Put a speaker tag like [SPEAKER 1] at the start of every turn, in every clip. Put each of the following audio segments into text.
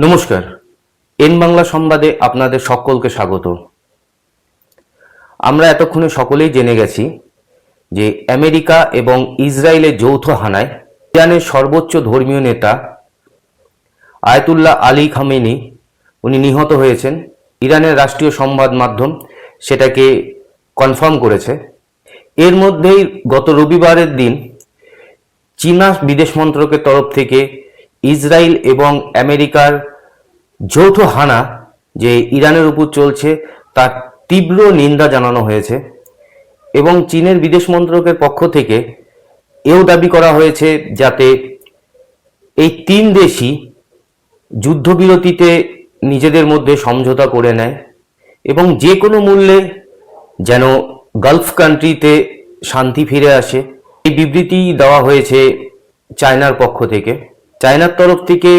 [SPEAKER 1] নমস্কার। এন বাংলা সংবাদে আপনাদের সকলকে স্বাগত। আমরা এতক্ষণে সকলেই জেনে গেছি যে আমেরিকা এবং ইসরায়েলের যৌথ হানায় ইরানের সর্বোচ্চ ধর্মীয় নেতা আয়াতুল্লাহ আলী খামেনি উনি নিহত হয়েছেন। ইরানের রাষ্ট্রীয় সংবাদ মাধ্যম সেটাকে কনফার্ম করেছে। এর মধ্যেই গত রবিবারের দিন চীনা বিদেশ মন্ত্রকের তরফ থেকে ইসরায়েল এবং আমেরিকার যৌথ হানা যে ইরানের উপর চলছে তার তীব্র নিন্দা জানানো হয়েছে এবং চীনের বিদেশ মন্ত্রকের পক্ষ থেকে এও দাবি করা হয়েছে যাতে এই তিন দেশই যুদ্ধবিরতিতে নিজেদের মধ্যে সমঝোতা করে নেয় এবং যে কোনো মূল্যে যেন গালফ কান্ট্রিতে শান্তি ফিরে আসে। এই বিবৃতি দেওয়া হয়েছে চায়নার পক্ষ থেকে। চায়নার তরফ থেকে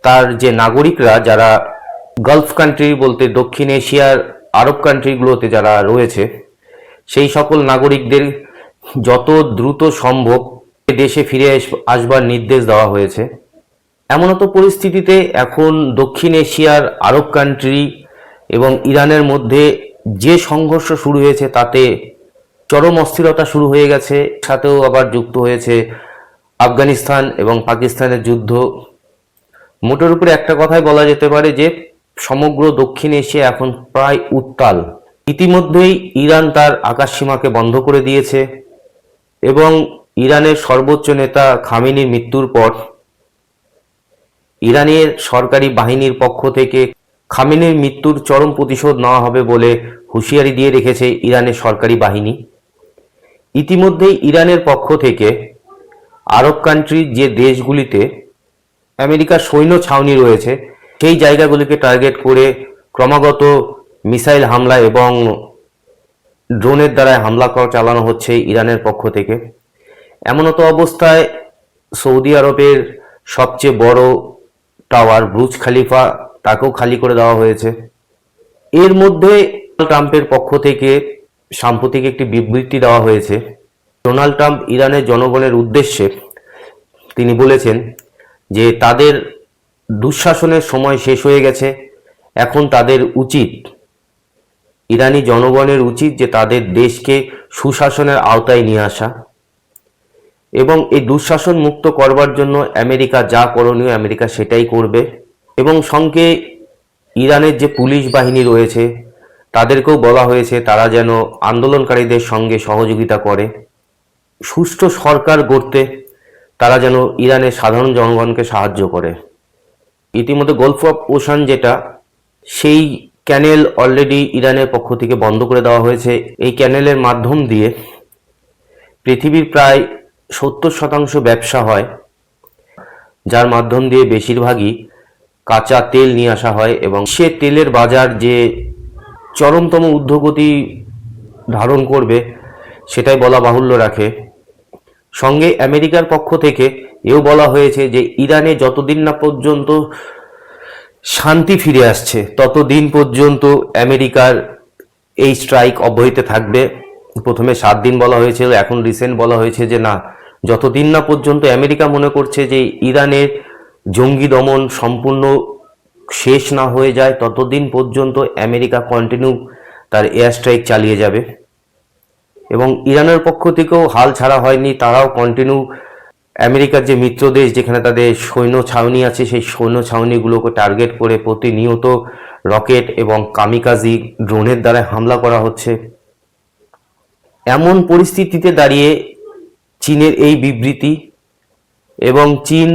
[SPEAKER 1] তার যে নাগরিকরা যারা গালফ কান্ট্রি বলতে দক্ষিণ এশিয়ার আরব কান্ট্রিগুলোতে যারা রয়েছে সেই সকল নাগরিকদের যত দ্রুত সম্ভব দেশে ফিরে আসবার নির্দেশ দেওয়া হয়েছে। এমনত পরিস্থিতিতে এখন দক্ষিণ এশিয়ার আরব কান্ট্রি এবং ইরানের মধ্যে যে সংঘর্ষ শুরু হয়েছে তাতে চরম অস্থিরতা শুরু হয়ে গেছে। সাথেও আবার যুক্ত হয়েছে আফগানিস্তান এবং পাকিস্তানের যুদ্ধ। মোটের উপরে একটা কথাই বলা যেতে পারে যে সমগ্র দক্ষিণ এশিয়া এখন প্রায় উত্তাল। ইতিমধ্যেই ইরান তার আকাশসীমাকে বন্ধ করে দিয়েছে এবং ইরানের সর্বোচ্চ নেতা খামেনির মৃত্যুর পর ইরানের সরকারি বাহিনীর পক্ষ থেকে খামেনির মৃত্যুর চরম প্রতিশোধ নেওয়া হবে বলে হুঁশিয়ারি দিয়ে রেখেছে ইরানের সরকারি বাহিনী। ইতিমধ্যেই ইরানের পক্ষ থেকে আরব কান্ট্রির যে দেশগুলিতে আমেরিকার সৈন্য ছাউনি রয়েছে সেই জায়গাগুলিকে টার্গেট করে ক্রমাগত মিসাইল হামলা এবং ড্রোনের দ্বারা হামলা চালানো হচ্ছে ইরানের পক্ষ থেকে। এমনত অবস্থায় সৌদি আরবের সবচেয়ে বড় টাওয়ার বুর্জ খলিফা তাকেও খালি করে দেওয়া হয়েছে। এর মধ্যে ট্রাম্পের পক্ষ থেকে সাম্প্রতিক একটি বিবৃতি দেওয়া হয়েছে। ডোনাল্ড ট্রাম্প ইরানের জনগণের উদ্দেশ্যে তিনি বলেছেন যে তাদের দুঃশাসনের সময় শেষ হয়ে গেছে, এখন তাদের উচিত, ইরানি জনগণের উচিত যে তাদের দেশকে সুশাসনের আওতায় নিয়ে আসা এবং এই দুঃশাসন মুক্ত করবার জন্য আমেরিকা যা করণীয় আমেরিকা সেটাই করবে। এবং সঙ্গে ইরানের যে পুলিশ বাহিনী রয়েছে তাদেরকেও বলা হয়েছে তারা যেন আন্দোলনকারীদের সঙ্গে সহযোগিতা করে, সুষ্ঠু সরকার গড়তে তারা যেন ইরানের সাধারণ জনগণকে সাহায্য করে। ইতিমধ্যে গলফ অফ ওশান যেটা সেই ক্যানেল অলরেডি ইরানের পক্ষ থেকে বন্ধ করে দেওয়া হয়েছে। এই ক্যানেলের মাধ্যম দিয়ে পৃথিবীর প্রায় 70% ব্যবসা হয়, যার মাধ্যম দিয়ে বেশিরভাগই কাঁচা তেল নিয়ে আসা হয় এবং সে তেলের বাজার যে চরমতম ঊর্ধ্বগতি ধারণ করবে সেটাই বলা বাহুল্য রাখে। সঙ্গে আমেরিকার পক্ষ থেকে এও বলা হয়েছে যে ইরানে যতদিন না পর্যন্ত শান্তি ফিরে আসছে ততদিন পর্যন্ত আমেরিকার এই স্ট্রাইক অব্যাহত থাকবে। প্রথমে 7 দিন বলা হয়েছিল, এখন রিসেন্ট বলা হয়েছে যে না, যতদিন না পর্যন্ত আমেরিকা মনে করছে যে ইরানের জঙ্গি দমন সম্পূর্ণ শেষ না হয়ে যায় ততদিন পর্যন্ত আমেরিকা কন্টিনিউ তার এয়ার স্ট্রাইক চালিয়ে যাবে। এবং ইরানের পক্ষ থেকেও হাল ছাড়া হয়নি, তারাও কন্টিনিউ আমেরিকার যে মিত্র দেশ যেখানে তাদের সৈন্য ছাউনি আছে সেই সৈন্য ছাউনিগুলোকে টার্গেট করে প্রতিনিয়ত রকেট এবং কামিকাজি ড্রোনের দ্বারা হামলা করা হচ্ছে। এমন পরিস্থিতিতে দাঁড়িয়ে চীনের এই বিবৃতি এবং চীন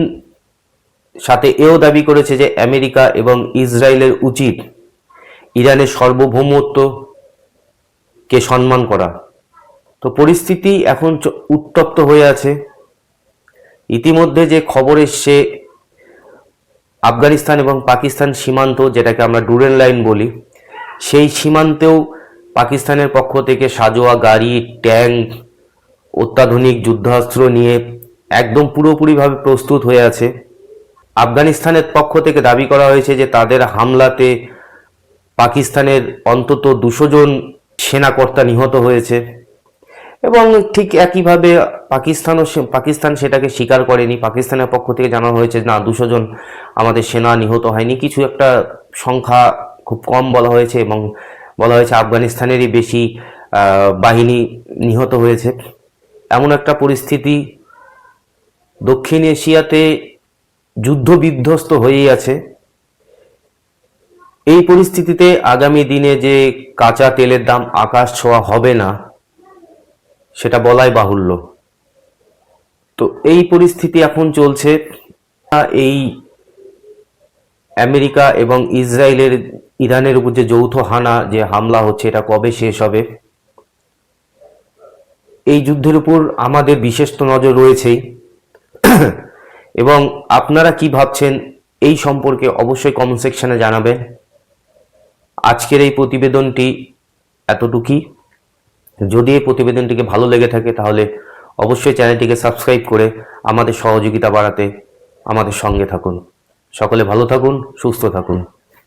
[SPEAKER 1] সাথে এও দাবি করেছে যে আমেরিকা এবং ইসরায়েলের উচিত ইরানের সার্বভৌমত্বকে সম্মান করা। তো পরিস্থিতি এখন উত্তপ্ত হয়ে আছে। ইতিমধ্যে যে খবর এসছে আফগানিস্তান এবং পাকিস্তান সীমান্ত, যেটাকে আমরা ডুরেন লাইন বলি, সেই সীমান্তেও পাকিস্তানের পক্ষ থেকে সাজোয়া গাড়ি, ট্যাঙ্ক, অত্যাধুনিক যুদ্ধাস্ত্র নিয়ে একদম পুরোপুরিভাবে প্রস্তুত হয়ে আছে। আফগানিস্তানের পক্ষ থেকে দাবি করা হয়েছে যে তাদের হামলাতে পাকিস্তানের অন্তত 200 জন সেনাকর্তা নিহত হয়েছে। এবং ঠিক একইভাবে পাকিস্তান সেটাকে স্বীকার করেনি। পাকিস্তানের পক্ষ থেকে জানানো হয়েছে না, 200 জন আমাদের সেনা নিহত হয়নি, কিছু একটা সংখ্যা খুব কম বলা হয়েছে, এবং বলা হয়েছে আফগানিস্তানেরই বেশি বাহিনী নিহত হয়েছে। এমন একটা পরিস্থিতি দক্ষিণ এশিয়াতে যুদ্ধ বিধ্বস্ত হয়েই আছে। এই পরিস্থিতিতে আগামী দিনে যে কাঁচা তেলের দাম আকাশ ছোঁয়া হবে না সেটা বলাই বাহুল্য। তো এই পরিস্থিতি এখন চলছে। এই আমেরিকা এবং ইসরায়েলের ইরানের উপর যে যৌথ হামলা হচ্ছে, এটা কবে শেষ হবে? এই যুদ্ধের উপর আমাদের বিশেষ তো নজর রয়েছেই। এবং আপনারা কি ভাবছেন এই সম্পর্কে অবশ্যই কমেন্ট সেকশনে জানাবেন। আজকের এই প্রতিবেদনটি এতটুকুই। যদি এই প্রতিবেদনটিকে ভালো লেগে থাকে তাহলে অবশ্যই চ্যানেলটিকে সাবস্ক্রাইব করে আমাদের সহযোগিতা বাড়াতে আমাদের সঙ্গে থাকুন। সকলে ভালো থাকুন, সুস্থ থাকুন।